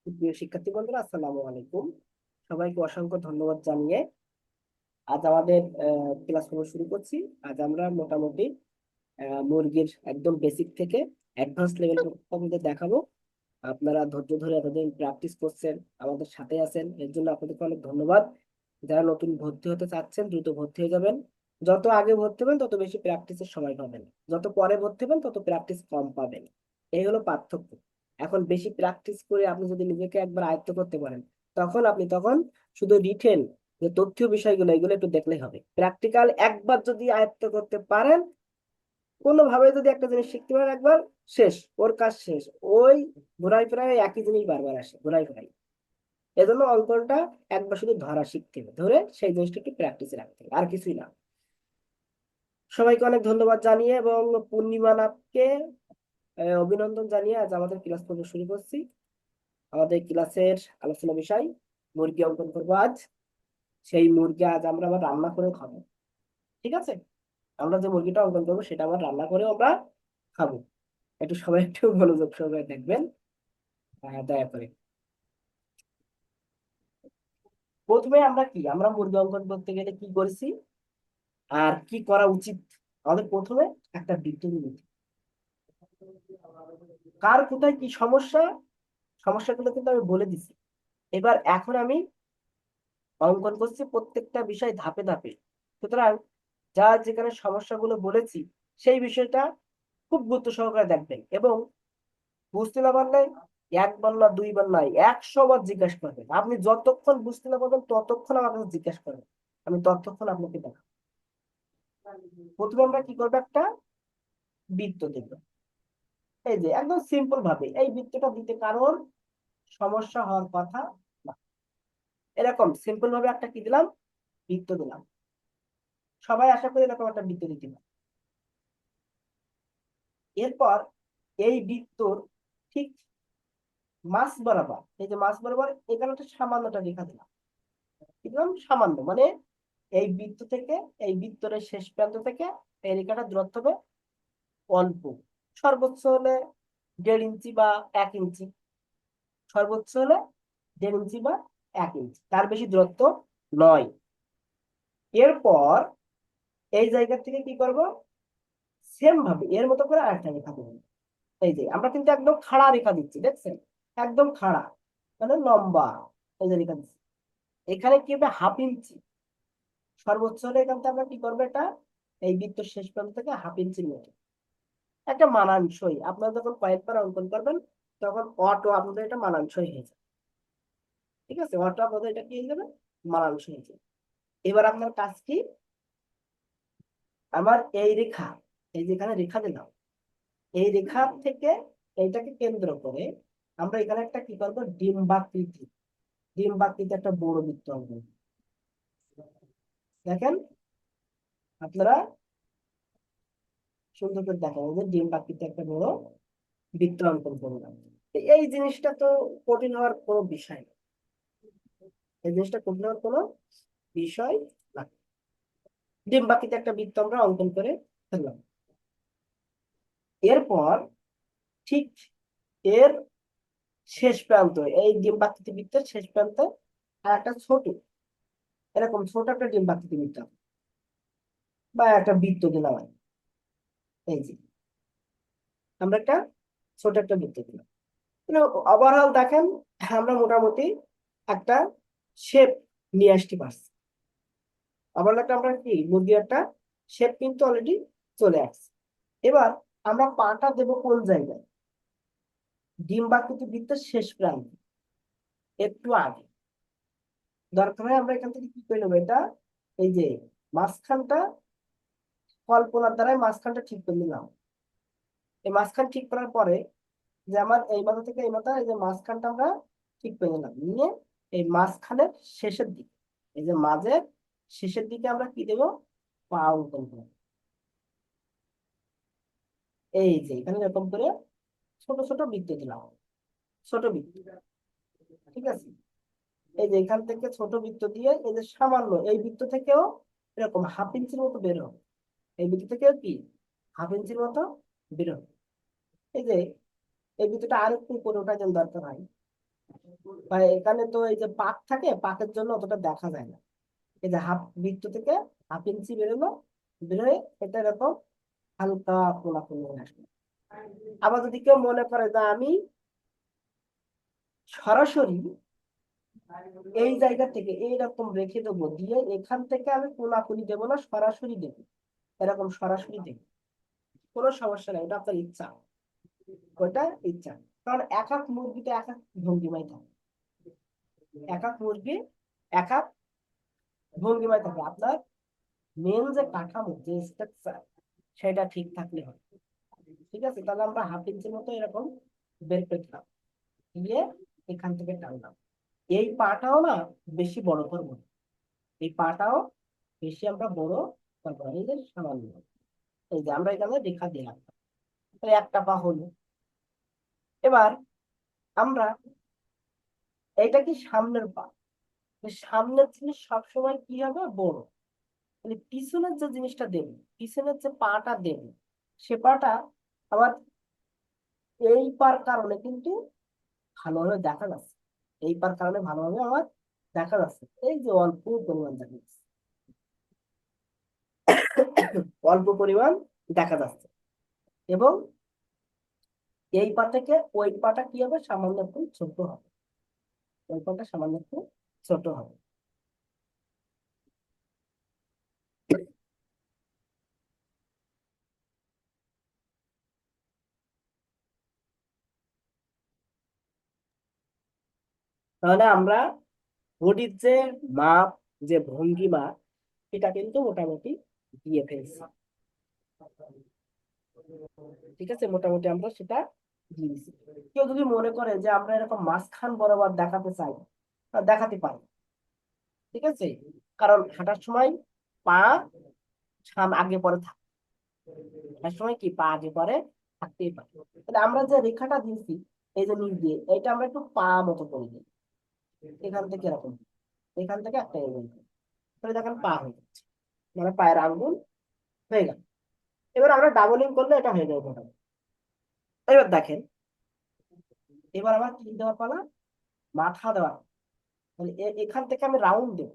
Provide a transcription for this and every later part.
প্রিয় শিক্ষার্থী বন্ধুরা, আসসালামু আলাইকুম। সবাইকে অসংখ্য ধন্যবাদ জানিয়ে আজ আমাদের ক্লাসগুলো শুরু করছি। আজ আমরা মোটামুটি মুরগির একদম বেসিক থেকে অ্যাডভান্স লেভেল আপনাদের দেখাবো। আপনারা ধৈর্য ধরে এতদিন প্র্যাকটিস করছেন, আমাদের সাথে আছেন, এর জন্য আপনাদেরকে অনেক ধন্যবাদ। যারা নতুন ভর্তি হতে চাচ্ছেন দ্রুত ভর্তি হয়ে যাবেন। যত আগে ভর্তি হবেন তত বেশি প্র্যাকটিসের সময় পাবেন, যত পরে ভর্তি হবেন তত প্র্যাকটিস কম পাবেন। এই হলো পার্থক্য। এখন বেশি প্র্যাকটিস করে আপনি যদি নিজেকে একবার আয়ত্ত করতে পারেন, তখন শুধু রিটেন যে তথ্য বিষয়গুলো এগুলো একটু দেখলেই হবে। প্র্যাকটিক্যাল একবার যদি আয়ত্ত করতে পারেন, কোনোভাবে যদি একটা জিনিস শিখতে পারেন একবার, শেষ, ওর কাজ শেষ। ওই ঘোরায় ফেরায় একই জিনিস বারবার আসে, ঘোরায় ফেরায়। এজন্য অঙ্কনটা একবার শুধু ধরা শিখতে হবে, ধরে সেই জিনিসটা একটু প্র্যাকটিসে রাখতে হবে, আর কিছুই না। সবাইকে অনেক ধন্যবাদ জানিয়ে এবং পূর্ণিমা নাথকে অভিনন্দন জানিয়ে আজ আমাদের ক্লাস পর্ব শুরু করছি। আমাদের ক্লাসের আলোচনা বিষয় মুরগি অঙ্কন করবো আজ। সেই মুরগি আজ আমরা আবার রান্না করে খাবো। ঠিক আছে, আমরা যে মুরগিটা অঙ্কন করবো সেটা আবার রান্না করে আমরা খাবো। একটু সবাই একটু মনোযোগ সহকারে দেখবেন, দয়া করে। প্রথমে আমরা মুরগি অঙ্কন করতে গেলে কি করেছি আর কি করা উচিত। আমাদের প্রথমে একটা বৃত্ত নিতে হবে। কার কোথায় কি সমস্যা, সমস্যাগুলো কিন্তু আমি বলে দিছি। এবার এখন আমি অঙ্কন করছি প্রত্যেকটা বিষয় ধাপে ধাপে। সুতরাং যা যেখানে সমস্যাগুলো বলেছি সেই বিষয়টা খুব গুরুত্ব সহকারে দেখবেন এবং বুঝতে না পারলে একবার না দুইবার নয় 100 বার জিজ্ঞাসা করবেন। আপনি যতক্ষণ বুঝতে না পারবেন ততক্ষণ আমার কাছে জিজ্ঞাসা করবেন, আমি ততক্ষণ আপনাকে দেখাবো। প্রথমে আমরা কি করবো, একটা বৃত্ত দেব। এই যে একদম সিম্পল ভাবে এই বৃত্তটা দিতে কারণ সমস্যা হওয়ার কথা না। এরকম সিম্পল ভাবে একটা কি দিলাম, বৃত্ত দিলাম। সবাই আশা করি এরকম একটা বৃত্ত দিতে পারে। এরপর এই বৃত্তর ঠিক মাঝ বরাবর, এই যে মাঝ বরাবর এখানে একটা সামান্যটা রেখা দিলাম। কি দিলাম, সামান্য, মানে এই বৃত্ত থেকে এই বৃত্তরের শেষ প্রান্ত থেকে এই রেখাটা দূরত্ব হবে অল্প। সর্বোচ্চ হলে 1.5 ইঞ্চি বা 1 ইঞ্চি। সর্বোচ্চ হলে 1.5 ইঞ্চি বা 1 ইঞ্চি, তার বেশি দূরত্ব নয়। এরপর এই জায়গা থেকে কি করব, সেম ভাবে এর মতো করে আরেকটা রেখা দেবো। এই যে আমরা কিন্তু একদম খাড়া রেখা দিচ্ছি, দেখছেন, একদম খাড়া, মানে লম্বা। এই যে রেখা দিচ্ছি, এখানে কি হবে, 1/2 ইঞ্চি। সর্বোচ্চ হলে এখান থেকে আমরা কি করবো, এটা এই বৃত্ত শেষ প্রান্ত থেকে 1/2 ইঞ্চির মতো একটা মানানসই। আপনারা যখন কয়েকবার অঙ্কন করবেন তখন অটো আপনাদের এটা মানানসই হয়ে যাবে। ঠিক আছে, অটো আপনাদের এটা কি হয়ে যাবে, মানানসই হয়ে যাবে। এবার আপনার কাজ কি, আমার এই রেখা, এই যেখানে রেখা দিলাম, এই রেখা থেকে এইটাকে কেন্দ্র করে আমরা এখানে একটা কি করবো, ডিম্বাকৃতি, ডিম্বাকৃতি একটা বড় বৃত্ত অঙ্কন করব। দেখেন আপনারা সুন্দর করে দেখেন, এই যে ডিম্বাকৃতি একটা বড় বৃত্ত অঙ্কন করলাম। এই জিনিসটা তো কঠিন হওয়ার কোনো বিষয় না, এই জিনিসটা কঠিন হওয়ার কোনো বিষয় না। ডিম্বাকৃতি একটা বৃত্ত আমরা অঙ্কন করে ফেললাম। এরপর ঠিক এর শেষ প্রান্ত, এই ডিম্বাকৃতি বৃত্তের শেষ প্রান্তে আর একটা ছোট, এরকম ছোট একটা ডিম্বাকৃতি বৃত্ত বা একটা বৃত্ত দিলাম আমি। এই যে আমরা একটা ছোট একটা বৃত্ত দিলাম। ওভারঅল দেখেন আমরা মোটামুটি একটা শেপ নিয়ে আসতে পারছি। ওভারঅল একটা আমরা কি মুরগি একটা শেপ কিন্তু অলরেডি চলে আসছে। এবার আমরা পাটা দেবো কোন জায়গায়, ডিম্বাকৃতি বৃত্তের শেষ প্রান্তে একটু আগে। দরকার হয় আমরা এখান থেকে কি করে নেবো, এটা এই যে মাঝখানটা কল্পনার দ্বারাই মাঝখানটা ঠিক করে নিলাম। এই মাঝখান ঠিক করার পরে যে আমার এই মাথা থেকে এই মাথা, এই যে মাঝখানটা আমরা ঠিক করে নিলাম, নিয়ে এই মাঝখানের শেষের দিকে, এই যে মাঝের শেষের দিকে আমরা কি দেবো, পা অঙ্কন করবো। এই যে এখানে এরকম করে ছোট ছোট বৃত্ত দিলাম, ছোট বৃত্ত। ঠিক আছে, এই যে এখান থেকে ছোট বৃত্ত দিয়ে এই যে সামান্য এই বৃত্ত থেকেও এরকম 1/2 ইঞ্চির মতো বের হবে। এই বৃত্ত থেকেও কি 1/2 ইঞ্চির মতো বের হবে। এই যে এই বৃত্তটা আর একটু উপরে ওঠার জন্য দরকার হয়, বা এখানে তো এই যে পাক থাকে, পাকের জন্য অতটা দেখা যায় না। এই যে হাফ বৃত্ত থেকে 1/2 ইঞ্চি বেরোলো, বেরোয় এটা এরকম হালকা কোনা কোনা হয়ে আসবে। আবার যদি কেউ মনে করে যে আমি সরাসরি এই জায়গা থেকে এইরকম রেখে দেবো, দিয়ে এখান থেকে আমি কোনাকুনি দেবো না, সরাসরি দেবো, এরকম সরাসরি দেবো, কোনো সমস্যা নেই, ওটা আপনার ইচ্ছা, ওটা ইচ্ছা। কারণ এক এক মুরগিতে এক এক ভঙ্গিমায় থাকে, এক এক মুরগি এক এক ভঙ্গিমায় থাকে। আপনার মেন যে কাঠামো, যে স্ট্রাকচার, সেটা ঠিক থাকলে হয়। ঠিক আছে, তাহলে আমরা 1/2 ইঞ্চির মতো এরকম বের করলাম, দিয়ে এখান থেকে টানলাম। এই পাটাও না বেশি বড় করবো না। এই পাটাও বেশি আমরা বড় করবো না, এই যে সামান্য। এই যে আমরা এখানে রেখা দিলাম, তাহলে একটা পা হলো। এবার আমরা, এটা কি সামনের পা, সামনের জিনিস সবসময় কি হবে, বড়। মানে পিছনের যে জিনিসটা দেবে, পিছনের যে পাটা দেবে, সে পাটা আবার এই পার কারণে কিন্তু ভালোভাবে দেখা যাচ্ছে, এই পার কারণে ভালোভাবে আমার দেখা যাচ্ছে, এই যে অল্প পরিমাণ দেখা যাচ্ছে, অল্প পরিমাণ দেখা যাচ্ছে। এবং এই পা থেকে ওই পাটা কি হবে, সামান্য একটু ছোট হবে, ওই পাটা সামান্য একটু ছোট হবে। তাহলে আমরা বডির যে মাপ, যে ভঙ্গিমা, এটা কিন্তু মোটামুটি দিয়ে ফেলছি। ঠিক আছে, মোটামুটি আমরা সেটা দিয়ে দিচ্ছি। কেউ যদি মনে করে যে আমরা এরকম মাঝখান বরাবর দেখাতে চাই, দেখাতে পারি। ঠিক আছে, কারণ হাঁটার সময় পা আগে পরে থাকে, হাঁটার সময় কি পা আগে পরে থাকতেই পারে। তাহলে আমরা যে রেখাটা দিয়েছি, এই যে নিচ দিয়ে, এটা আমরা একটু পা মতো করে দিই, এখান থেকে এরকম, এখান থেকে একটা এরকম, তাহলে দেখেন পা হয়ে যাচ্ছে, মানে পায়ের আঙ্গুল হয়ে গেল। এবার আমরা ডাবলিং করলে এটা হয়ে যাবে মোটামুটি। এবার দেখেন, এবার আমার কি দেওয়ার পালা, মাথা দেওয়ার। মানে এখান থেকে আমি রাউন্ড দেব,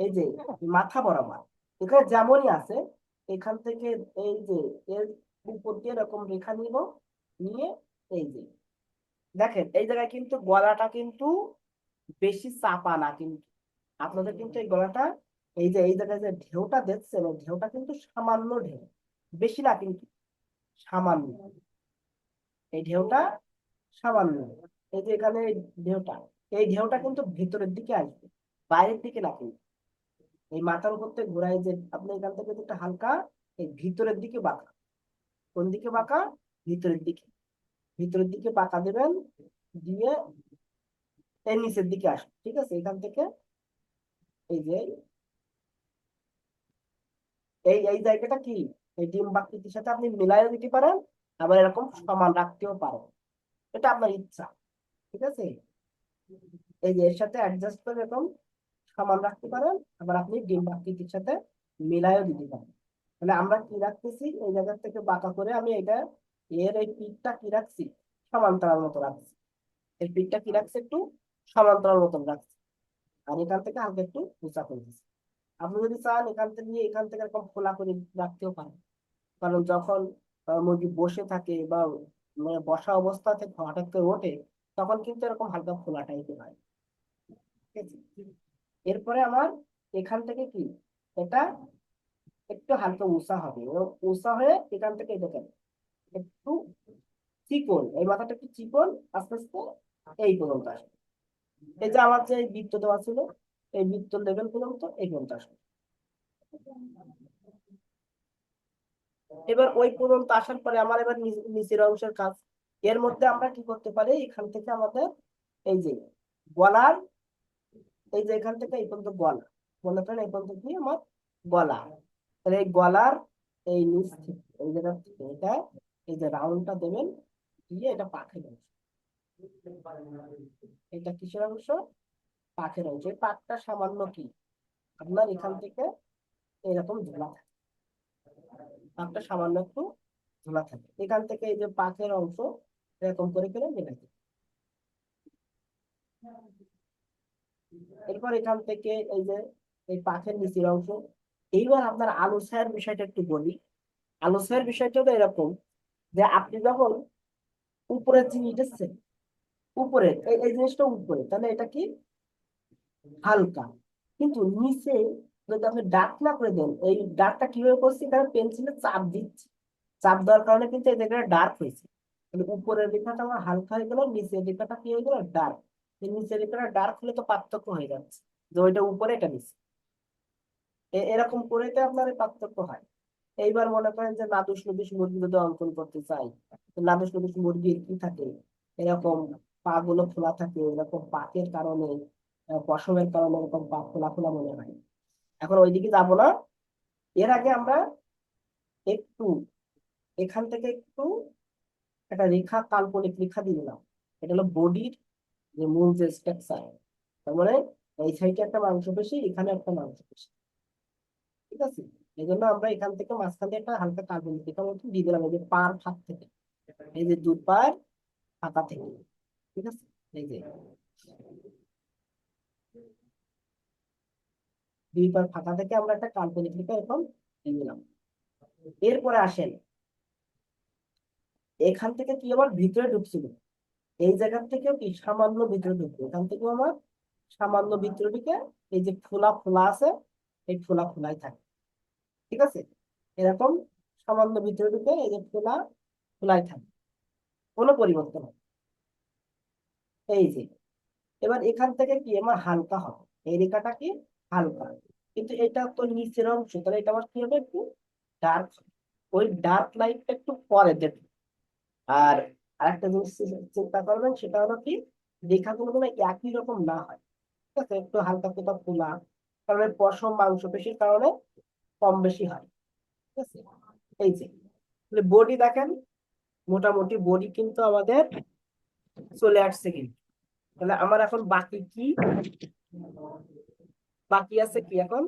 এই যে মাথা বরাবর, এখানে যেমনই আছে, এখান থেকে এই যে এর উপর দিয়ে এরকম রেখা নিব, নিয়ে এই যে দেখেন, এই জায়গায় কিন্তু গলাটা কিন্তু বেশি চাপা না কিন্তু, আপনাদের কিন্তু এই গলাটা, এই যে এই জায়গায় যে ঢেউটা দেখছেন, এই ঢেউটা কিন্তু সামান্য ঢেউ, বেশি না কিন্তু, সামান্য। এই ঢেউটা সামান্য, এই যে এখানে এই ঢেউটা, এই ঢেউটা কিন্তু ভিতরের দিকে আসবে, বাইরের দিকে না কিন্তু। এই মাথার উপর থেকে ঘোরায়, যে আপনি এখান থেকে একটা হালকা এই ভিতরের দিকে বাঁকা, কোন দিকে বাঁকা, ভিতরের দিকে, ভিতরের দিকে বাঁকা দেবেন, দিয়ে এই নিচের দিকে আসবে। ঠিক আছে, এখান থেকে এই যে এই এই জায়গাটা কি, এই ডিম বাকৃতির সাথে আপনি মিলাইও দিতে পারেন, আবার এরকম সমান রাখতেও পারেন, এটা আপনার ইচ্ছা। ঠিক আছে, এই যে এর সাথে অ্যাডজাস্ট করে এরকম সমান রাখতে পারেন, আবার আপনি ডিম বাকৃতির সাথে মিলাইও দিতে পারেন। তাহলে আমরা কি রাখতেছি, এই জায়গা থেকে বাঁকা করে আমি এটা, এর এই পিঠটা কি রাখছি, সমান্তরাল মতো রাখছি, এর পিঠটা কি রাখছি, একটু সমান্তরাল মতন রাখছি, আর এখান থেকে হালকা একটু উঁচা করে দিচ্ছি। আপনি যদি চান এখান থেকে নিয়ে এখান থেকে এরকম খোলা করে রাখতেও পারেন, কারণ যখন মুরগি বসে থাকে বা মানে বসা অবস্থা থেকে হঠাৎ করে ওঠে, তখন কিন্তু এরকম হালকা খোলা টাইপের হয়। ঠিক আছে, এরপরে আমার এখান থেকে কি, এটা একটু হালকা উঁচা হবে, এবং উঁচা হয়ে এখান থেকে এটা কেন একটু চিকন, এই মাথাটা একটু চিকন, আস্তে আস্তে এই পর্যন্ত আসবে। এই যে আমার যে বৃত্ত দেওয়া ছিল, এই বৃত্ত লেভেল পর্যন্ত এই পর্যন্ত আসবে। এবার ওই পর্যন্ত আসার পরে আমার এবার নিচের অংশের কাজ। এর মধ্যে আমরা কি করতে পারি, এখান থেকে আমাদের এই যে গলার, এই যে এখান থেকে এই পর্যন্ত গলা, মনে করেন এই পর্যন্ত কি আমার গলা, তাহলে এই গলার এই নিচ থেকে এই জায়গা থেকে এটা, এই যে রাউন্ডটা দেবেন, দিয়ে এটা পাখের অংশ, এটা কিসের অংশ, পাখের অংশ। এই পাখটা সামান্য কি আপনার এখান থেকে এরকম ঝোলা থাকে, পাখটা সামান্য একটু ঝোলা থাকে, এখান থেকে এই যে পাখের অংশ এরকম করে করে মেলাতে। এরপর এখান থেকে এই যে এই পাখের নিচের অংশ। এইবার আপনার আলু ছায়ার বিষয়টা একটু বলি। আলু ছায়ার বিষয়টা তো এরকম যে আপনি যখন উপরের জিনিস দেখছেন, উপরে এই এই জিনিসটা উপরে, তাহলে এটা কি হালকা। কিন্তু নিচে যদি আপনি ডার্ক না করে দেন, এই ডার্কটা কিভাবে করছি, কারণ পেন্সিলে চাপ দিচ্ছি, চাপ দেওয়ার কারণে কিন্তু এই জায়গাটা ডার্ক হয়েছে। তাহলে উপরের রেখাটা আমার হালকা হয়ে গেল, নিচের রেখাটা কি হয়ে গেল ডার্ক। নিচের রেখাটা ডার্ক হলে তো পার্থক্য হয়ে যাচ্ছে যে ওইটা উপরে এটা নিচে। এরকম করে তো আপনার এই পার্থক্য হয়। এইবার মনে করেন যে নাদুস নুদুস মুরগি যদি অঙ্কন করতে চাই, তো নাদুস নুদুস মুরগির কি থাকে, এরকম পা গুলো খোলা থাকে, এরকম পাকের কারণে পশমের কারণে এরকম পা খোলা খোলা মনে হয়। এখন ওইদিকে যাবো না, এর আগে আমরা একটু এখান থেকে একটু একটা রেখা, কাল্পনিক রেখা দিয়ে দিলাম। এটা হলো বডির যে মূল যে স্ট্রাকচার, তার মানে এই সাইডে একটা মাংসপেশি, এখানে একটা মাংসপেশি, ঠিক আছে। এই জন্য আমরা এখান থেকে মাঝখান দিয়ে একটা হালকা কাল্পনিক রেখা মতো দিয়ে দিলাম, এই যে পার ফাঁক থেকে, এই যে দুই পার ফাঁকা থেকে, ঠিক আছে। এই যে দুই পার ফাঁকা থেকে আমরা একটা কাল্পনিক রেখা এখন দিয়ে দিলাম। এরপরে আসেন, এখান থেকে কি আমার ভিতরে ঢুকছিল, এই জায়গা থেকেও কি সামান্য ভিতরে ঢুকবে, এখান থেকেও আমার সামান্য ভিতরে ঢুকে এই যে ফোলা ফোলা আছে, এই ফোলা ফোলাই থাকে, ঠিক আছে। এরকম সামান্য ভিতরে ঢুকে এই যে ফোলা ফোলাই থাকে, কোনো পরিবর্তন হয়। এই যে এবার এখান থেকে কি আমার হালকা হবে, এই রেখাটা কি হালকা, কিন্তু এটা তো নিচের অংশ, তাহলে এটা আমার কি হবে একটু ডার্ক। ওই ডার্ক লাইটটা একটু পরে দেবে। আর আরেকটা জিনিস চিন্তা করবেন, সেটা হলো কি রেখাগুলো যেন একই রকম না হয়, ঠিক আছে, একটু হালকা কোথাও ফোলা, কারণ এর পশম মাংসপেশির কারণে কম বেশি হয়, ঠিক আছে। এই যে বডি দেখেন, মোটামুটি বডি কিন্তু আমাদের চলে আসছে কিন্তু। তাহলে আমার এখন বাকি কি, বাকি আছে কি এখন,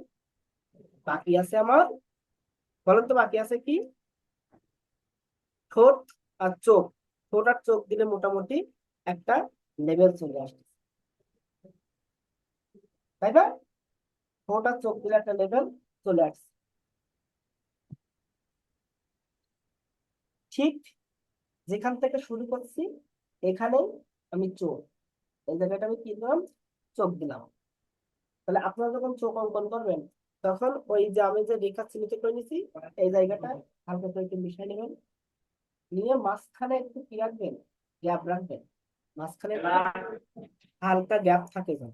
বাকি আছে আমার, বলেন তো বাকি আছে কি, ঠোঁট আর চোখ। ঠোঁট আর চোখ দিলে মোটামুটি একটা লেভেল চলে আসছে, তাই না? ঠোঁট আর চোখ দিলে একটা লেভেল চলে আসছে। ঠিক যেখান থেকে শুরু করছি, এখানে আমি চোখ, এই জায়গাটা আমি কি দিলাম, চোখ দিলাম। তাহলে আপনারা যখন চোখ অঙ্কন করবেন, তখন ওই যে আমি যে রেখা চিহ্নিত করে নিছি, এই জায়গাটা হালকা করে একটু মিশিয়ে নেবেন, নিয়ে মাঝখানে একটু কি রাখবেন, গ্যাপ রাখবেন, মাঝখানে একটু হালকা গ্যাপ থাকে যেন,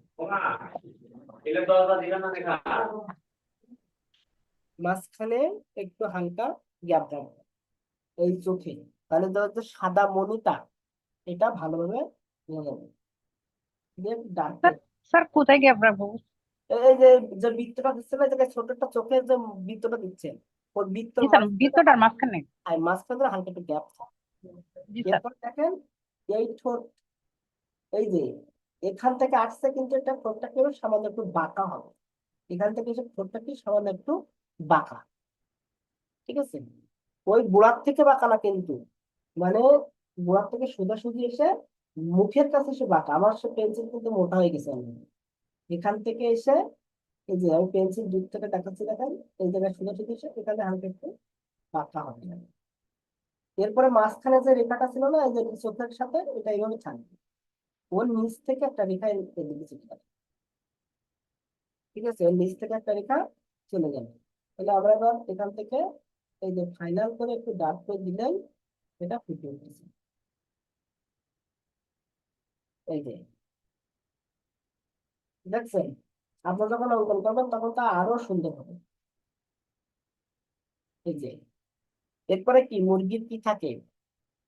মাঝখানে একটু হালকা গ্যাপ রাখবেন এই চোখে। তাহলে ধর যে সাদা মণিটা, এটা ভালোভাবে নিয়ে যাবে, দিয়ে ডাকবে। স্যার, স্যার কোথায় গ্যাপ রাখবো? এই যে যে বৃত্তটা দিচ্ছে না, এই জায়গায় ছোট একটা চোখের যে বৃত্তটা দিচ্ছেন, ওই বৃত্তর জি স্যার, মাঝখানে বৃত্তটার মাঝখানে। মাঝখানে হালকা একটু গ্যাপ থাকে। জি স্যার। এরপর দেখেন এই ঠোঁট, এই যে এখান থেকে আসছে, কিন্তু এটা ঠোঁটটা কি হবে, সামান্য একটু বাঁকা হবে, এখান থেকে এসে ঠোঁটটা কি সামান্য একটু বাঁকা, ঠিক আছে। ওই গোড়ার থেকে বাঁকা না কিন্তু, মানে গোড়ার থেকে সোজাসুজি এসে মুখের কাছে এসে বাঁকা। আমার সে পেন্সিল কিন্তু মোটা হয়ে গেছে already। এখান থেকে এসে এই যে আমি পেন্সিল দূর থেকে দেখাচ্ছি, দেখেন এই জায়গায় সোজাসুজি এসে এখানে হালকা একটু বাঁকা হবে। এরপরে মাঝখানে যে রেখাটা ছিল না, এই যে চোখের সাথে, এটা এইভাবে থাকবে, ওর নিচ থেকে একটা রেখা এদিকে চলে যাবে, ঠিক আছে, ওর নিচ থেকে একটা রেখা চলে যাবে। তাহলে আমরা এবার এখান থেকে এই যে ফাইনাল করে একটু ডার্ক করে দিলেন, এটা ফুটে উঠেছে। এই যে দেখছেন, আপনার যখন অঙ্কন করবেন তখন তা আরো সুন্দর হবে। এই যে এরপরে কি মুরগির কি থাকে,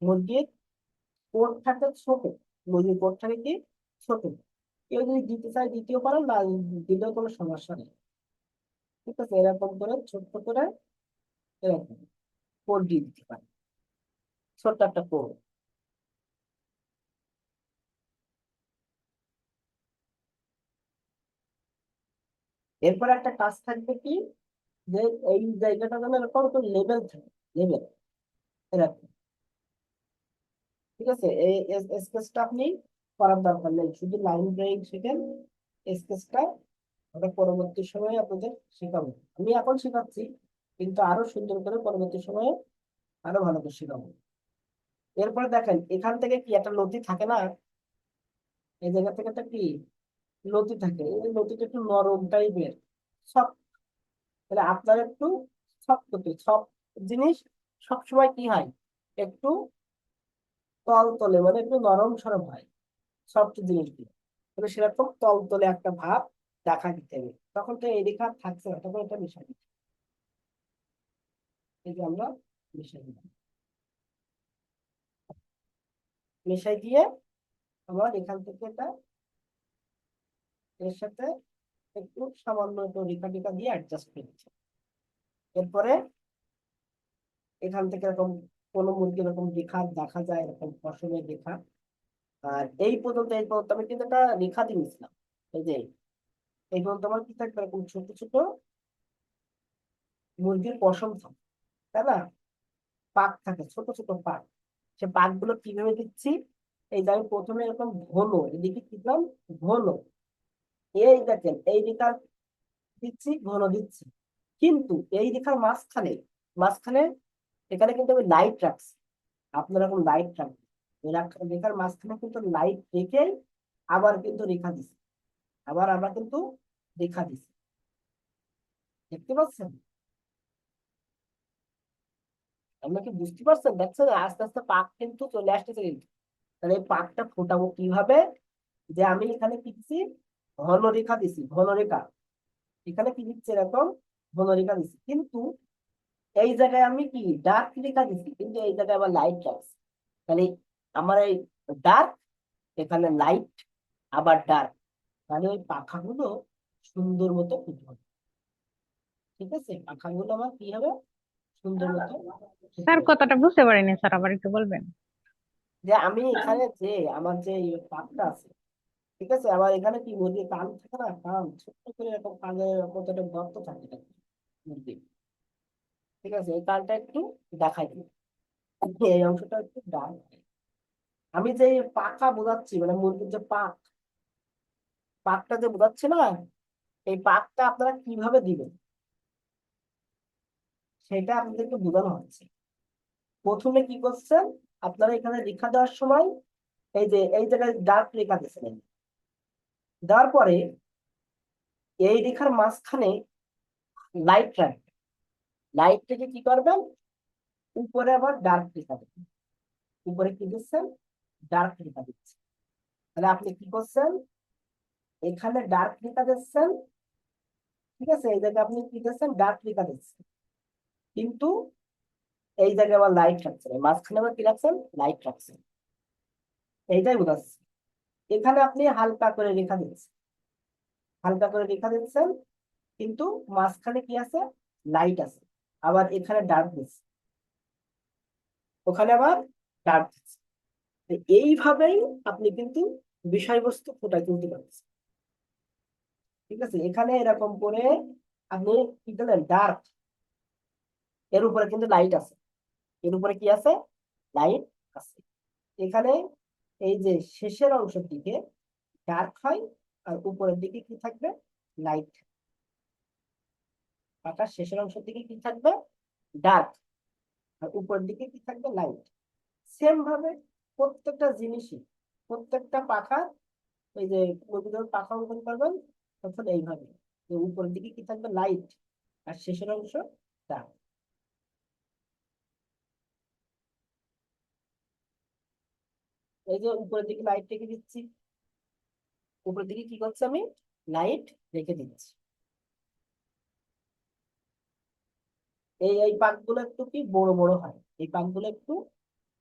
মুরগির কোট থাকে ছোট, মুরগির কোট থাকে কি ছোট। কেউ যদি দিতে চায় দিতেও পারেন, না দিলেও কোনো সমস্যা নেই, ঠিক আছে। এরকম করে ছোট্ট করে এরকম কোট দিয়ে দিতে পারেন, ছোট্ট একটা কোট। এরপরে একটা কাজ থাকবে কি, যে এই জায়গাটা যেন এরকম একটু লেভেল থাকে, লেভেল এরকম, ঠিক আছে। এই স্পেসটা আপনি করার দরকার নেই, শুধু লাইন ড্রয়িং শিখেন, স্কেচটা আমরা পরবর্তী সময়ে আপনাদের শেখাবো। আমি এখন শেখাচ্ছি, কিন্তু আরো সুন্দর করে পরবর্তী সময়ে আরো ভালো করে শেখাবো। এরপরে দেখেন এখান থেকে কি একটা লতি থাকে না, এই জায়গা থেকে একটা কি লতি থাকে, এই লতিটা একটু নরম টাইপের, সফট। তাহলে আপনার একটু শক্ত, সব জিনিস সবসময় কি হয়, একটু তল তলে, মানে একটু নরম সরম হয় সফট জিনিসগুলো। তবে সেরকম তল তলে একটা ভাব দেখা দিতে হবে, তখন তো এই রেখা থাকছে না, তখন এটা মিশাই দিতে হবে। এই যে আমরা মিশাই দিলাম, মিশাই দিয়ে আবার এখান থেকে এটা এর সাথে একটু সামান্য একটু রেখা টেখা দিয়ে অ্যাডজাস্ট করে দিচ্ছি। এরপরে এখান থেকে এরকম কোনো মুরগি এরকম রেখা দেখা যায়, এরকম পশমের রেখা। আর এই পর্যন্ত আমি কিন্তু একটা রেখা দিয়েছিলাম, এই যে এই পর্যন্ত আমার কি থাকবে, এরকম ছোট ছোট মুরগির পশম থাকে, তাই না, পাক থাকে, ছোট ছোট পাক। সে পাক গুলো কিভাবে দিচ্ছি, এই যে আমি প্রথমে এরকম ঘন এদিকে দিলাম, ঘন, এই দেখেন এই রেখা দিচ্ছি, ঘন দিচ্ছি, কিন্তু এই রেখার মাঝখানে, মাঝখানে এখানে কিন্তু আমি লাইট রাখছি। আপনারা এখন লাইট রাখবেন, এই রেখার মাঝখানে কিন্তু লাইট রেখে আবার কিন্তু রেখা দিচ্ছি, আবার আমরা কিন্তু রেখা দিচ্ছি, দেখতে পাচ্ছেন? আমরা কি বুঝতে পারছেন? দেখছেন আস্তে আস্তে পাক কিন্তু চলে আসতেছে কিন্তু। তাহলে এই পাকটা ফোটাবো কিভাবে, যে আমি এখানে কি দিচ্ছি, ঘন রেখা দিছি, ঘন রেখা, এখানে কি দিচ্ছে এরকম ঘন রেখা দিচ্ছি, কিন্তু এই জায়গায় আমি কি ডার্ক রেখা দিচ্ছি, কিন্তু এই জায়গায় আবার লাইট রাখছি। তাহলে আমার এই ডার্ক, এখানে লাইট, আবার ডার্ক, তাহলে ওই পাখাগুলো সুন্দর মতো ফুটে হবে। ঠিক আছে, পাখাগুলো আমার কি হবে, সুন্দর মতো ফুটে স্যার হবে। কথাটা বুঝতে পারিনি, স্যার আবার একটু বলবেন? যে আমি এখানে যে আমার যে পাকটা আছে, ঠিক আছে, আবার এখানে কি মুরগির কান থাকে না, কান ছোট্ট করে এরকম কানের মতো একটা গর্ত থাকে মুরগি, ঠিক আছে, এই কানটা একটু দেখাই দিই, এই অংশটা একটু ডান। আমি যে পাকা বোঝাচ্ছি, মানে মুরগির যে পাক, পাকটা যে বোঝাচ্ছি না, এই পাকটা আপনারা কিভাবে দিবেন সেটা আপনাদেরকে বোঝানো হচ্ছে। প্রথমে কি করছেন, আপনারা এখানে রেখা দেওয়ার সময় এই যে এই জায়গায় ডার্ক রেখা দিয়েছিলেন, দেওয়ার পরে এই রেখার মাঝখানে লাইট রাখবেন, লাইট থেকে কি করবেন, উপরে আবার ডার্ক রেখা দেবেন, উপরে কি দিচ্ছেন, ডার্ক রেখা দিচ্ছেন। তাহলে আপনি কি করছেন, এখানে ডার্ক রেখা দিচ্ছেন, ঠিক আছে, এই জায়গায় আপনি কি দিচ্ছেন, ডার্ক রেখা দিচ্ছেন, কিন্তু এই জায়গায় আবার লাইট রাখছেন, এই মাঝখানে আবার কি রাখছেন, লাইট রাখছেন। এইটাই বোঝাচ্ছে। এখানে আপনি হালকা করে রেখা দিচ্ছেন, হালকা করে রেখা দিচ্ছেন, কিন্তু মাঝখানে কি আছে, লাইট আছে, আবার এখানে ডার্ক দিচ্ছে, ওখানে আবার ডার্ক দিচ্ছে। তো এইভাবেই আপনি কিন্তু বিষয়বস্তু ফুটাই তুলতে পারছেন। ঠিক আছে, এখানে এরকম করে আপনি কি করলেন, ডার্ক, এর উপরে কিন্তু লাইট আছে, এর উপরে কি আছে, লাইট আছে। এখানে এই যে শেষের অংশের দিকে ডার্ক হয়, আর উপরের দিকে কি থাকবে, লাইট। পাতার শেষের অংশের দিকে কি থাকবে, ডার্ক, আর উপরের দিকে কি থাকবে, লাইট। সেম ভাবে প্রত্যেকটা জিনিসই, প্রত্যেকটা পাখা, এই যে মুরগি যখন পাখা অঙ্কন করবেন তখন এইভাবে, যে উপরের দিকে কি থাকবে, লাইট, আর শেষের অংশ ডার্ক। এই যে উপরের দিকে লাইট রেখে দিচ্ছি, উপরের দিকে কি করছি আমি, লাইট রেখে দিচ্ছি। এই পাকগুলো একটু কি বড় বড় হয়, এই পাকগুলো একটু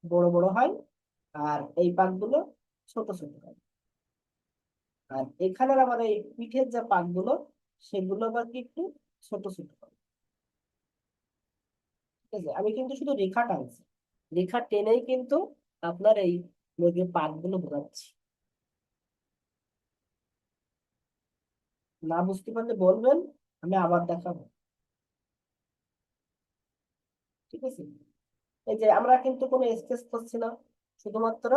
বড় বড় হয়, আর এই পাকগুলো ছোট ছোট হয়। আর এখানের আবার এই পিঠের যে পাকগুলো, সেগুলো আবার কি একটু ছোট ছোট হয়। ঠিক আছে, আমি কিন্তু শুধু রেখা টানছি, রেখা টেনেই কিন্তু আপনার এই মুরগির পাকগুলো বোঝাচ্ছি। না বুঝতে পারলে বলবেন, আমি আবার দেখাবো। ঠিক আছে, এই যে আমরা কিন্তু কোনো স্কেচ করছি না, শুধুমাত্র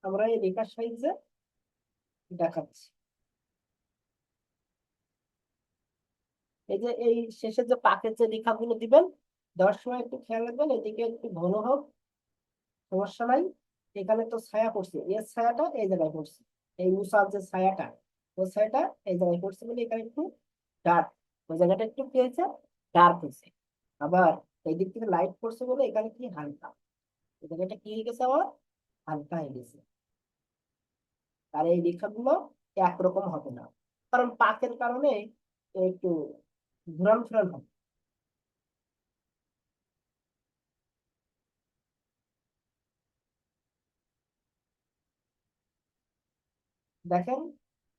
আমরা এই রেখার সাহায্যে দেখাচ্ছি। এই যে এই শেষে যে পাকের যে রেখাগুলো দিবেন, দেওয়ার সময় একটু খেয়াল রাখবেন এদিকে একটু ঘন হোক, সমস্যা নাই। এখানে তো ছায়া পড়ছে, এর ছায়াটা এই জায়গায় পড়ছে, এই মুসার যে ছায়াটা, ওই ছায়াটা এই জায়গায় পড়ছে বলে এখানে একটু ডার্ক, ওই জায়গাটা একটু কি হয়েছে, ডার্ক হয়েছে। আবার এই দিক থেকে লাইট পড়ছে বলে এখানে কি হালকা, এই জায়গাটা কি হয়ে গেছে আমার, হালকা হয়ে গেছে। আর এই রেখাগুলো একরকম হবে না, কারণ পাকের কারণে একটু ঘুরান ফিরান হবে। দেখেন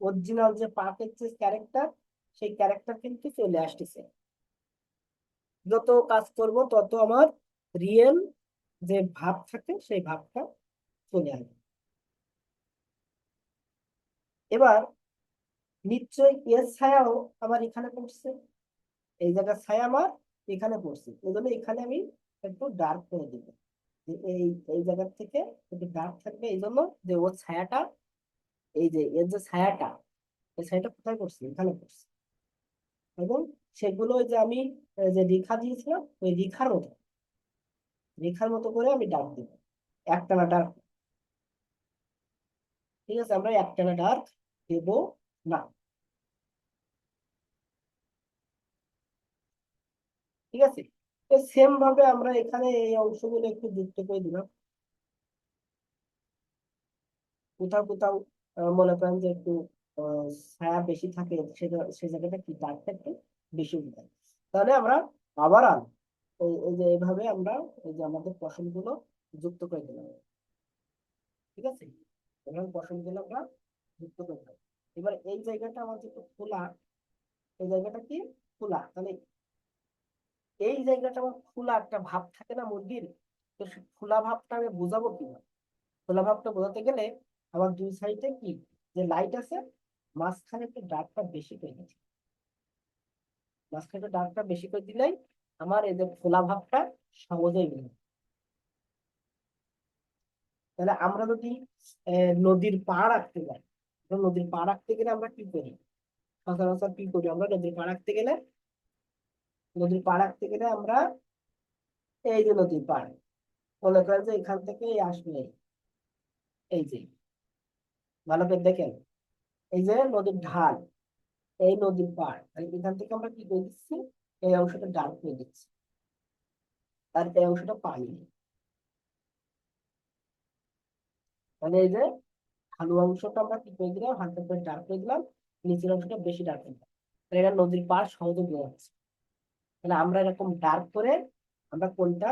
অরিজিনাল যে পাকের যে ক্যারেক্টার, সেই ক্যারেক্টার কিন্তু চলে আসতেছে। যত কাজ করব তত আমার রিয়েল যে ভাব থাকে সেই ভাবটা চলে আসবে। এবার নিশ্চয়ই এর ছায়াও আমার এখানে পড়ছে, এই জায়গার ছায়া আমার এখানে পড়ছে, এই জন্য এখানে আমি একটু ডার্ক করে দিব। যে এই এই জায়গা থেকে একটু ডার্ক থাকবে, এই জন্য যে ওর ছায়াটা, এই যে এর যে ছায়াটা, এই ছায়াটা কোথায় পড়ছে, এখানে পড়ছে। এবং সেগুলো ওই যে আমি যে রেখা দিয়েছিলাম ওই রেখার মতো করে আমি ডার্ক দিব, একটানা ডার্ক। ঠিক আছে, আমরা একটানা ডার্ক দেব না। ঠিক আছে, সেম ভাবে আমরা এখানে এই অংশগুলো একটু যুক্ত করে দিলাম। কোথাও কোথাও মনে করেন যে একটু ছায়া বেশি থাকে, সে জায়গাটা কি ডার্কটা একটু বেশি উঠে, তাহলে আমরা আবার এই যে এইভাবে আমরা এই যে আমাদের পশমগুলো যুক্ত করে দিলাম। ঠিক আছে, এবার পশমগুলো আমরা যুক্ত করে দিলাম। এবার এই জায়গাটা আমার যেহেতু খোলা, এই জায়গাটা কি খোলা, তাহলে এই জায়গাটা আমার খোলা একটা ভাব থাকে না মুরগির, তো সেই খোলা ভাবটা আমি বোঝাবো কিভাবে? খোলা ভাবটা বোঝাতে গেলে আমার দুই সাইডে কি যে লাইট আছে, মাঝখানে একটু ডার্কটা বেশি করে দিচ্ছি, মাঝখানে ডার্কটা বেশি করে দিলেই আমার এই যে খোলা ভাবটা সহজেই মিলবে। তাহলে আমরা যদি নদীর পাড় আঁকতে যাই, তো নদীর পাড় আঁকতে গেলে আমরা কি করি, সচরাচর কি করি আমরা নদীর পাড় আঁকতে গেলে, নদীর পাড় আঁকতে গেলে আমরা এই যে নদীর পাড়, মনে করেন যে এখান থেকে আসলে এই যে ভালো করে দেখেন, এই যে নদীর ঢাল, এই নদীর পাড়, আর এখান থেকে আমরা কি করে দিচ্ছি, এই অংশটা ডার্ক করে দিচ্ছি, আর এই অংশটা পানি। মানে এই যে ঢালু অংশটা আমরা কি করে দিলাম, হালকা করে ডার্ক করে দিলাম, নিচের অংশটা বেশি ডার্ক করে দিলাম, তাহলে এটা নদীর পাড় সহজে বোঝা যাচ্ছে। তাহলে আমরা এরকম ডার্ক করে আমরা কোনটা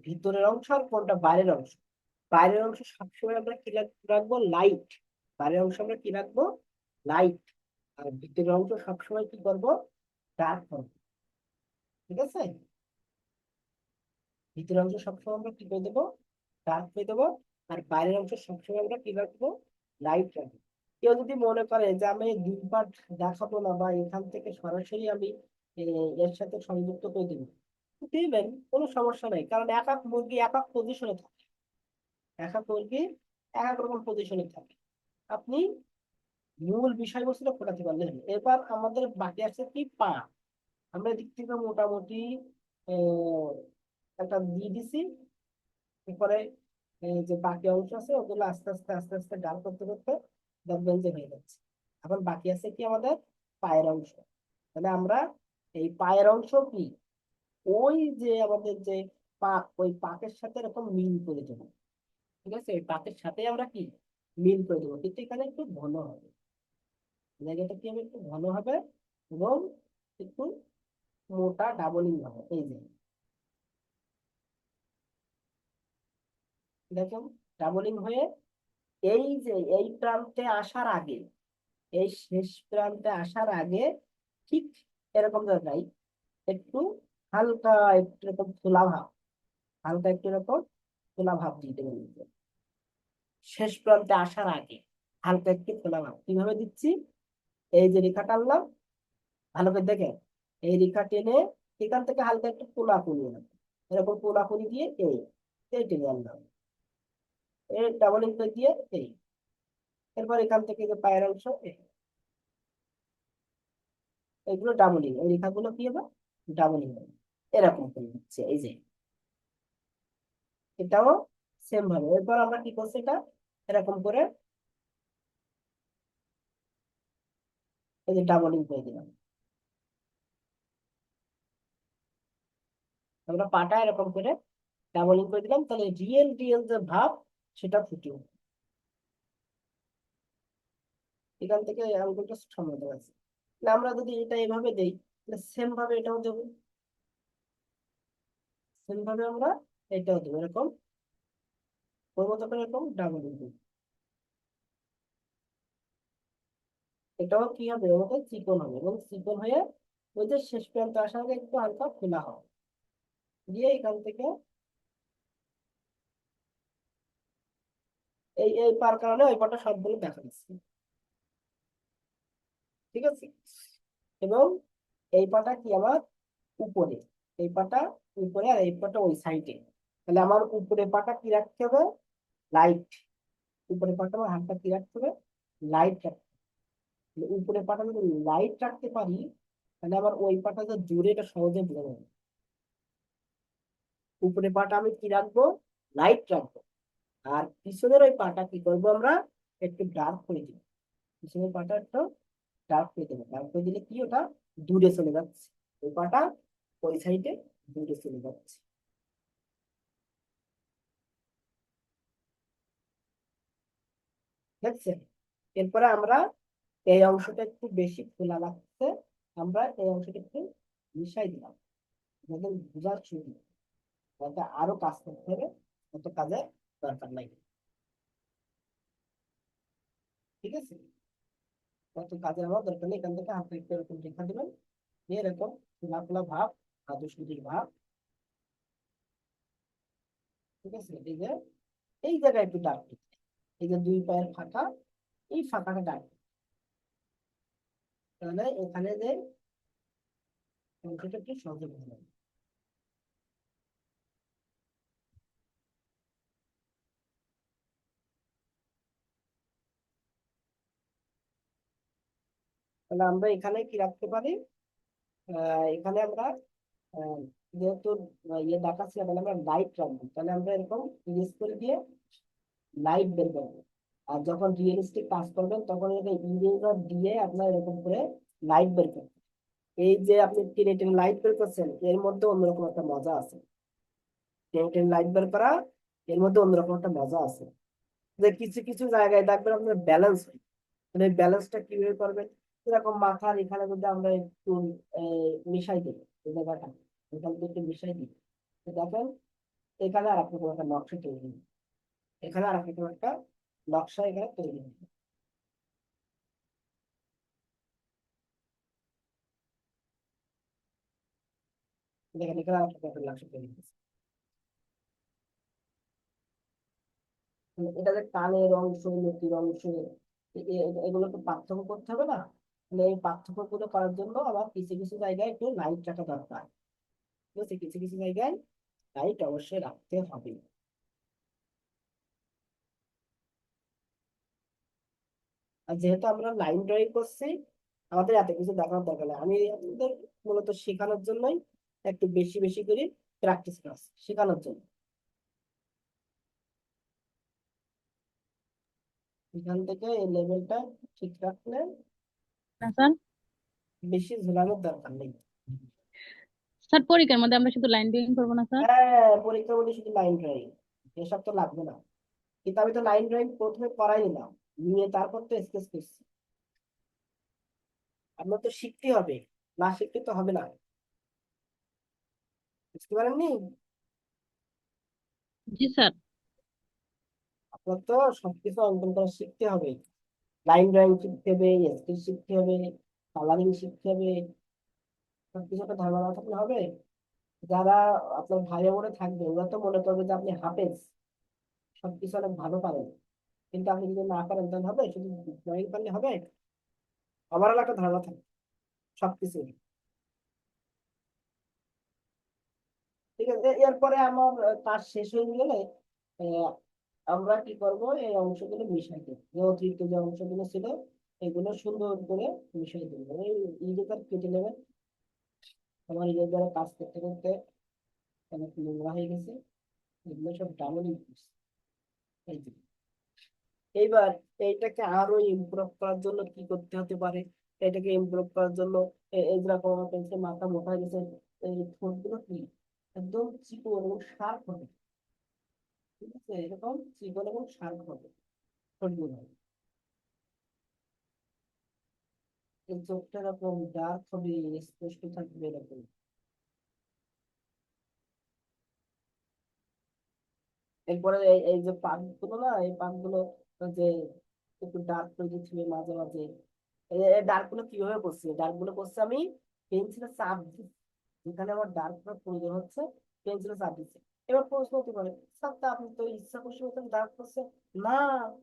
ভিতরের অংশ আর কোনটা বাইরের অংশ, বাইরের অংশ সবসময় আমরা কি রাখবো, লাইট। বাইরের অংশ আমরা কি রাখবো, লাইট। আর ভিতরের অংশ সবসময় কি করবো, ডার্ক করবো। ঠিক আছে, ভিতরের অংশ সবসময় আমরা কি করে দেবো, ডার্ক করে দেবো। আর বাইরের অংশ সবসময় আমরা কি রাখবো, লাইট রাখবো। কেউ যদি মনে করে যে আমি দুই পার্ট দেখাবো না, বা এখান থেকে সরাসরি আমি এর সাথে সংযুক্ত করে দিব, দিবেন, কোনো সমস্যা নাই, কারণ এক এক মুরগি এক এক পজিশনে থাকে, এক এক মুরগি এক এক রকম পজিশনে থাকে। আপনি মূল বিষয়বস্তুটা ফোটাতে পারলে হলো। এবার আমাদের বাকি আছে কি, পা। আমরা এদিক থেকে মোটামুটি আহ, একটা দিয়ে দিছি, এরপরে যে বাকি অংশ আছে ওগুলো আস্তে আস্তে আস্তে আস্তে ডাল করতে করতে দেখবেন যে হয়ে যাচ্ছে। এখন বাকি আছে কি আমাদের পায়ের অংশ। তাহলে আমরা এই পায়ের অংশ কি, ওই যে আমাদের যে পাক, ওই পাকের সাথে এরকম মিল করে দেবো। ঠিক আছে, এই পাকের সাথে আমরা কি মিল করে দেবো, কিন্তু এখানে একটু ঘন হবে, জায়গাটা কি হবে, একটু ঘন হবে এবং একটু মোটা ডাবলিং হবে। এই যে দেখুন, ডাবলিং হয়ে এই যে এই প্রান্তে আসার আগে, এই শেষ প্রান্তে আসার আগে ঠিক এরকম জায়গায় একটু হালকা একটু এরকম খোলা ভাব, হালকা একটু এরকম খোলা ভাব দিতে হবে। শেষ প্রান্তে আসার আগে হালকা একটু খোলা ভাব কিভাবে দিচ্ছি, এই যে রেখা টানলাম, ভালো করে দেখেন, এই রেখা টেনে এখান থেকে হালকা একটু কোনাকুনি আনবো, এরকম কোনাকুনি দিয়ে এই টেনে আনলাম, এই ডাবলিং করে দিয়ে এই এরপর এখান থেকে যে পায়ের অংশ এগুলো ডাবলিং, এই রেখাগুলো কি হবে, ডাবলিং হবে। এরকম করে হচ্ছে, এই যে এটাও সেম ভাবে। এরপর আমরা কি করছি, এটা এরকম করে এই যে ডাবলিং করে দিলাম। আমরা পাটা এরকম করে ডাবলিং করে দিলাম, তাহলে রিয়েল রিয়েল যে ভাব সেটা ফুটে উঠবে। এখান থেকে আঙ্গুলটা সামনে আছে। আমরা যদি এটা এভাবে দেই, তাহলে সেম ভাবে এটাও দেবো, সেম ভাবে আমরা এটাও দেবো। এরকম করবো, তখন এরকম ডাবলিং দেবো। এটাও কি হবে, ওটা চিকন হবে, এবং চিকন হয়ে ওই যে শেষ প্রান্ত আসার আগে একটু হালকা খোলা হবে, দিয়ে এখান থেকে এই এই পার কারণে ওই পাটা সবগুলো দেখা যাচ্ছে। ঠিক আছে, এবং এই পাটা কি আমার উপরে, এই পাটা উপরে আর এই পাটা ওই সাইডে। তাহলে আমার উপরে পাটা কি রাখতে হবে, লাইট। উপরে পাটা আমার হাতটা কি রাখতে হবে, লাইট রাখতে হবে। উপরে পাটা যদি লাইট রাখতে পারি, তাহলে আমার ওই পাটা যে জুড়ে এটা সহজে বোঝা যাবে। উপরে পাটা আমি কি রাখবো, লাইট রাখবো। আর পিছনের ওই পাটা কি করবো, আমরা একটু ডার্ক করে দিব। পিছনের পাটা একটু ডার্ক করে দেবো, ডার্ক করে দিলে কি ওটা দূরে চলে যাচ্ছে, ওই পাটা ওই সাইডে দূরে চলে যাচ্ছে। দেখছেন? এরপরে আমরা এই অংশটা একটু বেশি খোলা লাগছে, আমরা এই অংশটা একটু মিশাই দিলাম, যাতে বোঝার সুবিধা, যাতে আরো কাজ করতে হবে, অত কাজের দরকার নাই। ঠিক আছে, অত কাজের আমার দরকার নেই। এখান থেকে হাতে একটু এরকম রেখা দিবেন, এরকম খোলা খোলা ভাব, কাজু সুজির ভাব। ঠিক আছে, এই যে এই জায়গায় একটু ডাক দিতে, এই যে দুই পায়ের ফাঁকা, এই ফাঁকাটা ডাক দিতে। তাহলে এখানে যে অংশটা একটু সহজে বোঝা যাবে। তাহলে আমরা এখানে কি রাখতে পারি, এখানে আমরা আহ, যেহেতু ইয়ে দেখাচ্ছি না, তাহলে আমরা লাইট রাখবো। তাহলে আমরা এরকম ইউজ করে দিয়ে লাইট বের করবো। আর যখন রিয়েলিস্টিক কাজ করবেন, তখন এটা ইরেজার দিয়ে আপনার এরকম করে লাইট বের করবেন। এই যে আপনি টেনে টেনে লাইট বের করছেন, এর মধ্যে অন্যরকম একটা মজা আছে। টেনে টেনে লাইট বের করা, এর মধ্যে অন্যরকম একটা মজা আছে। যে কিছু কিছু জায়গায় দেখবেন আপনার ব্যালেন্স হয়, মানে ব্যালেন্সটা কিভাবে করবেন, এরকম মাথার এখানে যদি আমরা একটু মিশাই দিই, এই জায়গাটা এখান থেকে একটু মিশাই দিই, তো দেখেন এখানে আর আপনি কোনো একটা নকশা তৈরি হবে, এখানে আর আপনি কোনো একটা নকশা এখানে তৈরি হবে। দেখেন এখানে আর আপনি একটা নকশা তৈরি হয়েছে। মানে এটা যে কানের অংশ, নতির অংশ, এগুলো তো পার্থক্য করতে হবে না। মানে এই পার্থক্য গুলো করার জন্য আবার কিছু কিছু জায়গায় একটু লাইট রাখা দরকার। ঠিক আছে, কিছু কিছু জায়গায় লাইট অবশ্যই রাখতে হবে। আর যেহেতু আমরা লাইন ড্রয়িং করছি, আমাদের এত কিছু দেখানোর দরকার নেই। আমি আপনাদের মূলত শেখানোর জন্যই একটু বেশি বেশি করে প্র্যাকটিস ক্লাস শেখানোর জন্য। এখান থেকে এই লেভেলটা ঠিক রাখলে না স্যার, বেশি ঝুলানোর দরকার নেই। স্যার পরীক্ষার মধ্যে আমরা শুধু লাইন ড্রয়িং করবো না স্যার? হ্যাঁ, পরীক্ষা বলে শুধু লাইন ড্রয়িং এসব তো লাগবে না। কিন্তু আমি তো লাইন ড্রয়িং প্রথমে করাই নিলাম, নিয়ে তারপর তো স্কেচ করছি। আপনার তো শিখতে হবে, না শিখতে তো হবে না। বুঝতে পারেননি? জি স্যার। আপনার তো সবকিছু অঙ্কন করা শিখতে হবে, লাইন ড্রয়িং শিখতে হবে, স্কেচ শিখতে হবে, কালারিং শিখতে হবে। সবকিছু একটা ধারণা না থাকলে হবে? যারা আপনার ভাই বোনে থাকবে, ওরা তো মনে করবে যে আপনি হাফেজ, সবকিছু অনেক ভালো পারেন। কিন্তু আপনি যদি না পারেন তাহলে হবে, শুধু ড্রয়িং পারলে হবে? আমারও একটা ধারণা থাকে সবকিছু। ঠিক আছে, এরপরে আমার কাজ শেষ হয়ে গেলে আহ, আমরা কি করব, এই অংশগুলো মিশাই দেবো, যে অতিরিক্ত যে অংশগুলো ছিল এগুলো সুন্দর করে মিশাই দেবো। এই ইরেজার কেটে নেবেন। আমার ইরেজারে কাজ করতে করতে অনেক নোংরা হয়ে গেছে, এগুলো সব ডাবল ইউজ। এই যে এইবার এইটাকে আরো ইমপ্রুভ করার জন্য কি করতে হতে পারে, এটাকে ইমপ্রুভ করার জন্য এই যেরকম আমার পেন্সিল মাথা মোটা হয়ে গেছে, এই ঠোঁটগুলো কি একদম চিকন এবং শার্প হবে। ঠিক আছে, এরকম চিকন এবং শার্প হবে ঠোঁটগুলো। এই চোখটা এরকম ডার্ক হবে, স্পষ্ট থাকবে এরকম। এরপরে এই যে পাক গুলো না, এই পাক গুলো যে একটু ডার্ক করে দিচ্ছিল মাঝে মাঝে, এই ডার্ক গুলো কিভাবে করছি, ডার্ক গুলো করছি আমি পেন্সিলে চাপ দিচ্ছি, যেখানে আমার ডার্ক করার প্রয়োজন হচ্ছে পেন্সিলে চাপ দিচ্ছি। এবার প্রশ্ন হতে পারে, স্যার তা আপনি তো ইচ্ছা খুশি মতন ডার্ক করছেন। না,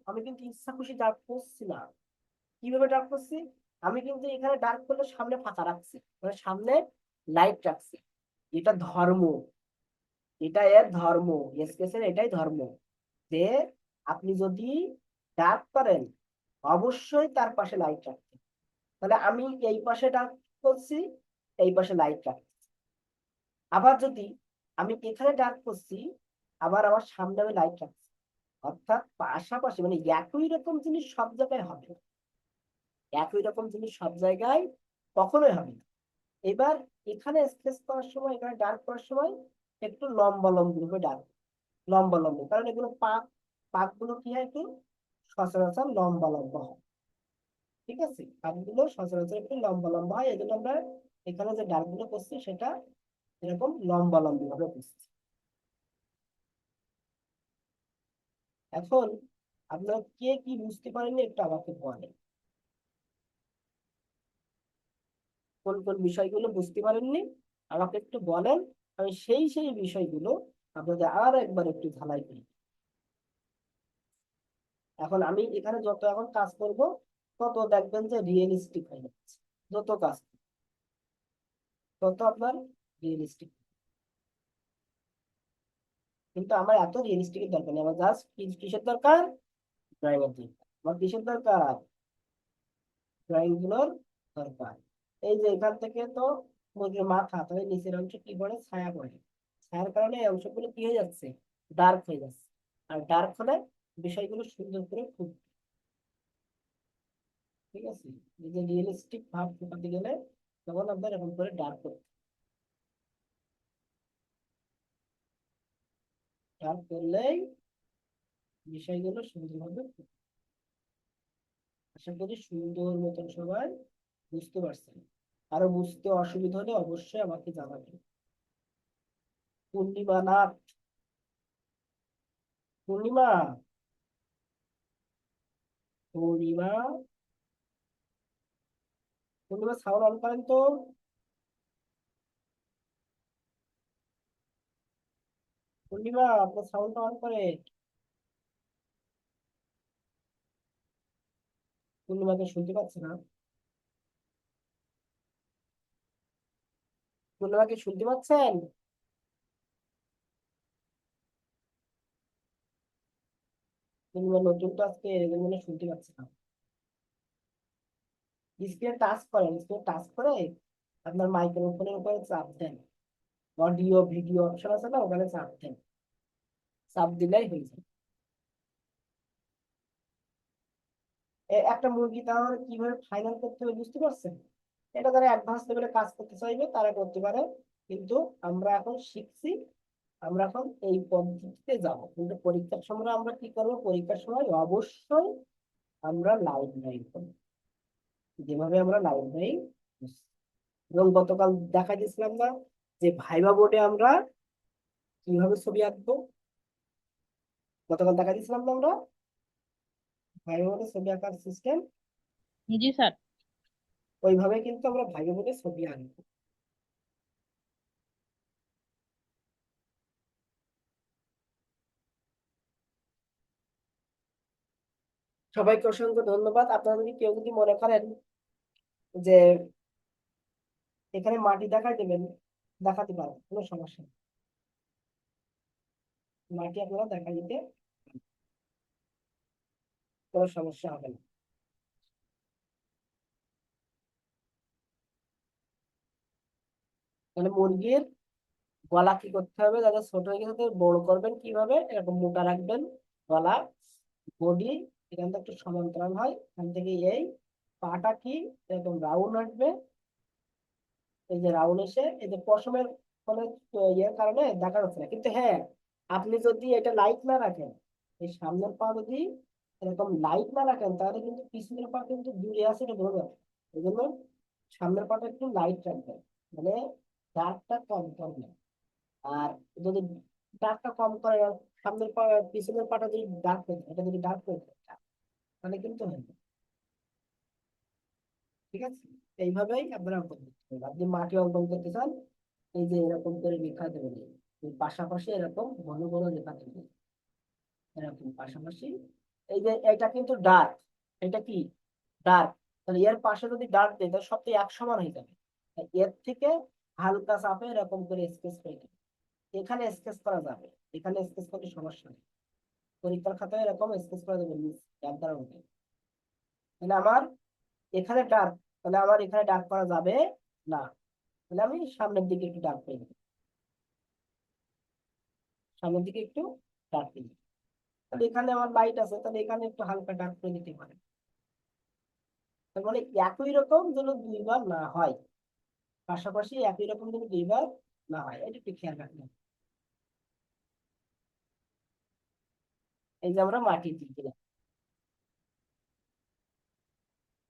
আমি কিন্তু ইচ্ছা খুশি ডার্ক করছি না। কিভাবে ডার্ক করছি, আমি কিন্তু এখানে ডার্ক করলে সামনে ফাঁকা রাখছি, মানে সামনে লাইট রাখছি। এটা ধর্ম, এটা এর ধর্ম, এসকেসের এটাই ধর্ম, যে আপনি যদি ডার্ক করেন অবশ্যই তার পাশে লাইট রাখবেন। তাহলে আমি এই পাশে ডার্ক করছি, এই পাশে লাইট রাখছি। আবার যদি আমি এখানে ডার্ক করছি, আবার আমার সামনে আমি লাইট রাখছি, অর্থাৎ পাশাপাশি, মানে একই রকম জিনিস সব জায়গায় হবে, একই রকম জিনিস সব জায়গায় কখনোই হবে না। এবার এখানে স্কেচ করার সময়, এখানে ডার্ক করার সময় একটু লম্বা লম্বি ভাবে ডার্ক, লম্বা লম্বি, কারণ এগুলো পাক, পাক গুলো কি হয়, একটু সচরাচর লম্বা লম্বা হয়। ঠিক আছে, পাকগুলো সচরাচর একটু লম্বা লম্বা হয়, এই জন্য আমরা এখানে যে ডার্ক গুলো করছি সেটা এরকম লম্বা লম্বি ভাবে করছি। এখন আপনারা কে কি বুঝতে পারেননি একটু আমাকে বলেন, কোন কোন বিষয়গুলো বুঝতে পারেননি আমাকে একটু বলেন, আমি সেই সেই বিষয়গুলো আপনাদের আর একবার একটু ঝালাই করি। এখন আমি এখানে যত এখন কাজ করব তত দেখবেন যে রিয়েলিস্টিক হয়ে যাচ্ছে, যত কাজ করব, তত আপনার রিয়েলিস্টিক। কিন্তু আমার এত রিয়েলিস্টিকের দরকার নেই, আমার জাস্ট কিসের দরকার, ড্রয়িং এর দরকার। আমার কিসের দরকার, ড্রয়িং গুলোর দরকার। এই যে এখান থেকে তো মুরগির মাথা, তাহলে নিচের অংশ কি পড়ে, ছায়া পড়ে, ছায়ার কারণে এই অংশগুলো কি হয়ে যাচ্ছে, ডার্ক হয়ে যাচ্ছে। আর ডার্ক হলে বিষয়গুলো সুন্দর করে খুব, ঠিক আছে, এই যে রিয়েলিস্টিক ভাব ফুটাতে গেলে তখন আপনার এরকম করে ডার্ক করতে, ডার্ক করলেই বিষয়গুলো সুন্দরভাবে ফুটবে। আশা করি সুন্দর মতন সবাই বুঝতে পারছেন। আরো বুঝতে অসুবিধা হলে অবশ্যই আমাকে জানাবেন। পূর্ণিমা নাথ, পূর্ণিমা, পূর্ণিমা, পূর্ণিমা সাউন্ড অন করেন তো। পূর্ণিমা আপনার সাউন্ডটা অন করে। পূর্ণিমাকে শুনতে পাচ্ছে না, পূর্ণিমাকে শুনতে পাচ্ছেন। পূর্ণিমা নতুন তো আজকে এর জন্য শুনতে পাচ্ছে না। স্ক্রিন টাচ করেন, স্ক্রিন টাচ করে আপনার মাইক্রোফোনের উপরে চাপ দেন, অডিও ভিডিও অপশন আছে না, ওখানে চাপ দেন, চাপ দিলেই হয়ে যায়। একটা মুরগি তাহলে কিভাবে ফাইনাল করতে হবে বুঝতে পারছেন। এটা যারা অ্যাডভান্স লেভেলে কাজ করতে চাইবে তারা করতে পারে, কিন্তু আমরা এখন শিখছি, আমরা এখন এই পদ্ধতিতে যাব। কিন্তু পরীক্ষার সময় আমরা কি করবো, পরীক্ষার সময় অবশ্যই আমরা লাইভ ড্রয়িং করবো, যেভাবে আমরা লাইভ ড্রয়িং। এবং গতকাল দেখা দিয়েছিলাম না যে ভাইবা বোর্ডে আমরা কিভাবে ছবি আঁকবো, গতকাল দেখা দিয়েছিলাম না আমরা ভাইবা বোর্ডে ছবি আঁকার সিস্টেম, জি স্যার। ওইভাবে কিন্তু আমরা ভাইবা বোর্ডে ছবি আঁকবো। সবাইকে অসংখ্য ধন্যবাদ। আপনারা যদি কেউ যদি মনে করেন যে এখানে মাটি দেখাই দেবেন, দেখাতে পারেন, কোনো সমস্যা নেই, মাটি আপনারা দেখা দিতে কোনো সমস্যা হবে না। তাহলে মুরগির গলা কি করতে হবে, যাতে ছোট হয়ে গেছে তাদের বড় করবেন কিভাবে, এরকম মোটা রাখবেন গলা, বডি এখান থেকে একটু সমান্তরাল হয়, এখান থেকে এই পাটা কি এরকম রাউন্ড আসবে, এই যে রাউন্ড এসে এই যে পশমের ফলে ইয়ের কারণে দেখা যাচ্ছে না, কিন্তু হ্যাঁ আপনি যদি এটা লাইট না রাখেন, এই সামনের পা যদি এরকম লাইট না রাখেন তাহলে কিন্তু পিছনের পা কিন্তু দূরে আছে এটা বোঝা যাবে। এই জন্য সামনের পাটা একটু লাইট রাখবেন, মানে ডার্কটা কম করবেন। আর যদি ডার্কটা কম করে সামনের পা পিছনের পাটা যদি ডার্ক হয়ে যায়, এটা যদি ডার্ক হয়ে যায় তাহলে কিন্তু হয় না। ঠিক আছে, এইভাবেই আপনারা অঙ্কন করতে হবে। আপনি মাটি অঙ্কন করতে চান, এই যে এরকম করে রেখা দেবেন, এই পাশাপাশি এরকম ঘন ঘন রেখা দেবেন, এরকম পাশাপাশি। এই যে এটা কিন্তু ডার্ক, এটা কি ডার্ক, তাহলে এর পাশে যদি ডার্ক দেয় তাহলে সবটি এক সমান হয়ে যাবে। তাই এর থেকে হালকা চাপে এরকম করে স্কেচ করে দিবেন। এখানে স্কেচ করা যাবে, এখানে স্কেচ করতে সমস্যা নেই, পরীক্ষার খাতায় এরকম স্কেচ করে দেবেন এক দ্বারা মধ্যে। তাহলে আমার এখানে ডার্ক, তাহলে আমার এখানে ডার্ক করা যাবে না, তাহলে আমি সামনের দিকে একটু ডার্ক করে দিই, সামনের দিকে একটু ডার্ক দিই। তাহলে এখানে আমার লাইট আছে, তাহলে এখানে একটু হালকা ডার্ক করে দিতে পারে। তার মানে একই রকম যেন দুইবার না হয়, পাশাপাশি একই রকম যেন দুইবার না হয়, এটা একটু খেয়াল রাখবেন। এই যে আমরা মাটি দিয়ে দিলাম,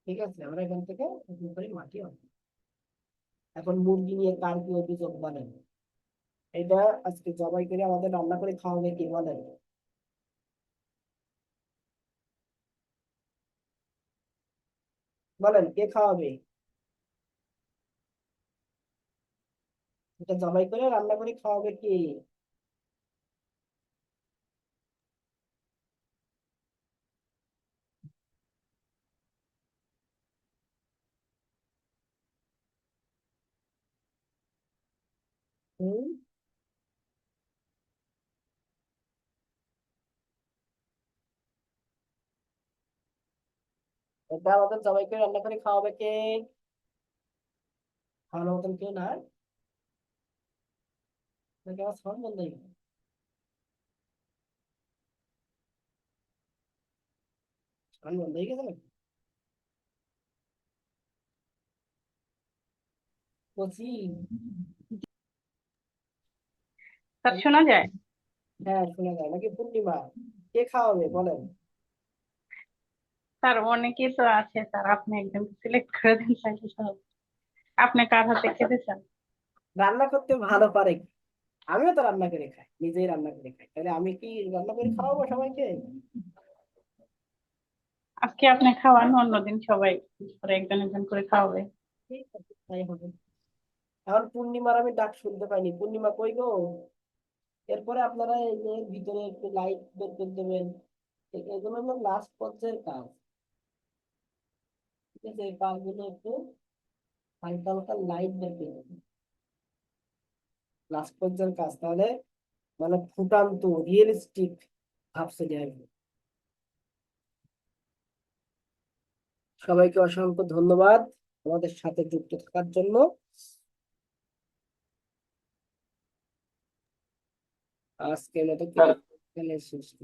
ঠিক আছে, আমরা এখান থেকে নতুন করে মাটি আনবো। এখন মুরগি নিয়ে কার কি অভিযোগ বলেন, এটা আজকে জবাই করে আমাদের রান্না করে খাওয়াবে কি বলেন? বলেন কে খাওয়াবে? এটা জবাই করে রান্না করে খাওয়াবে কি? হম, এটা আমাদের জবাই করে রান্না করে খাওয়াবে কে? খাওয়ানোর মতন কেউ না, নাকি আমার সাউন্ড বন্ধ হয়ে গেল? সাউন্ড বন্ধ হয়ে গেছে নাকি? বলছি, স্যার শোনা যায়? হ্যাঁ শোনা যায় নাকি? পূর্ণিমা কে খাওয়াবে বলেন? স্যার অনেকেই তো আছে স্যার, আপনি একজন সিলেক্ট করে দেন তাহলে সব। আপনি কার হাতে খেতে চান? রান্না করতে ভালো পারে কি? আমিও তো রান্না করে খাই, নিজেই রান্না করে খাই, তাহলে আমি কি রান্না করে খাওয়াবো সবাইকে? আজকে আপনি খাওয়ান, অন্যদিন সবাই করে একজন একজন করে খাওয়াবে। ঠিক আছে তাই হবে। এখন পূর্ণিমার আমি ডাক শুনতে পাইনি, পূর্ণিমা কই গো? এরপরে আপনারা এই যে ভিতরে একটু লাইট বের করে দেবেন, এগুলো হলো লাস্ট পর্যায়ের কাজ। ঠিক আছে, এই কাজগুলো একটু হালকা হালকা লাইট বের করে দেবেন, লাস্ট পর্যায়ের কাজ, তাহলে মানে ফুটান্ত রিয়েলিস্টিক ভাব চলে আসবে। সবাইকে অসংখ্য ধন্যবাদ আমাদের সাথে যুক্ত থাকার জন্য। আজকের মতো ক্লাস এখানে শেষ।